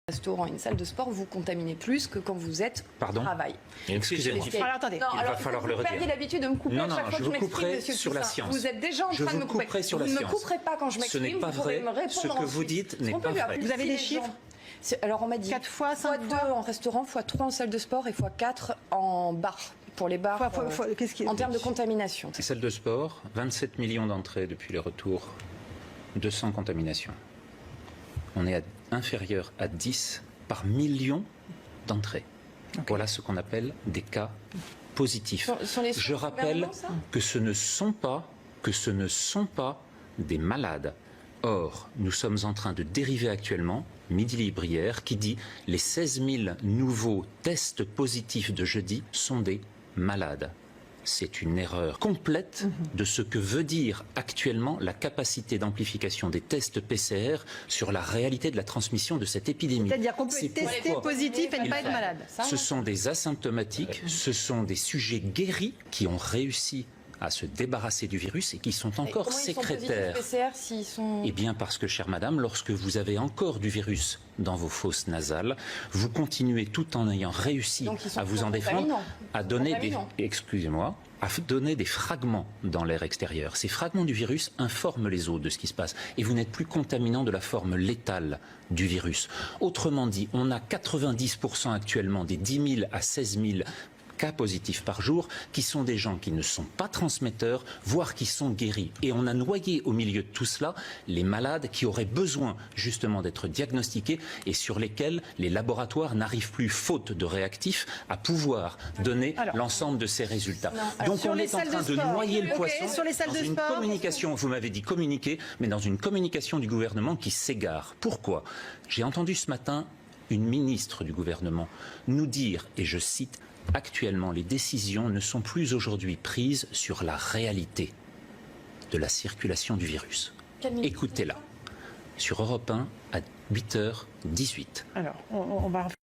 restaurant, une salle de sport, vous contaminez plus que quand vous êtes au travail. Excusez-moi. Alors attendez. Non, il va falloir le redire. Vous perdiez l'habitude de me couper à chaque fois que je m'exprime, monsieur sur la Toussaint. science. Vous êtes déjà en train de me couper. Sur vous la ne me science. couperez pas quand je m'exprime. Ce n'est pas vrai. Ce que vous dites n'est pas vrai. Vous avez des chiffres? Alors on m'a dit 4 fois, 5 fois 2 en restaurant, fois 3 en salle de sport et fois 4 en bar. Pour les bars, en termes de contamination. Les salles de sport, 27 millions d'entrées depuis le retour, 200 contaminations. On est inférieur à 10 par million d'entrées. Okay. Voilà ce qu'on appelle des cas positifs. Je rappelle que ce ne sont pas des malades. Or, nous sommes en train de dériver actuellement, Midi Libre hier, qui dit les 16 000 nouveaux tests positifs de jeudi sont des malades. C'est une erreur complète de ce que veut dire actuellement la capacité d'amplification des tests PCR sur la réalité de la transmission de cette épidémie. C'est-à-dire qu'on peut tester positif et ne pas être malade. Ce sont des asymptomatiques, ce sont des sujets guéris qui ont réussi à se débarrasser du virus et qui sont encore sécrétaires. Eh bien parce que, chère madame, lorsque vous avez encore du virus dans vos fosses nasales, vous continuez tout en ayant réussi à vous en défendre, à donner donner des fragments dans l'air extérieur. Ces fragments du virus informent les autres de ce qui se passe et vous n'êtes plus contaminant de la forme létale du virus. Autrement dit, on a 90% actuellement des 10 000 à 16 000 cas positifs par jour, qui sont des gens qui ne sont pas transmetteurs, voire qui sont guéris. Et on a noyé au milieu de tout cela les malades qui auraient besoin justement d'être diagnostiqués et sur lesquels les laboratoires n'arrivent plus, faute de réactifs, à pouvoir donner l'ensemble de ces résultats. Donc on est en train de noyer le poisson dans une communication, vous m'avez dit communiquer, mais dans une communication du gouvernement qui s'égare. Pourquoi? J'ai entendu ce matin une ministre du gouvernement nous dire, et je cite, actuellement, les décisions ne sont plus aujourd'hui prises sur la réalité de la circulation du virus. Écoutez-la, sur Europe 1 à 8h18. Alors, on va...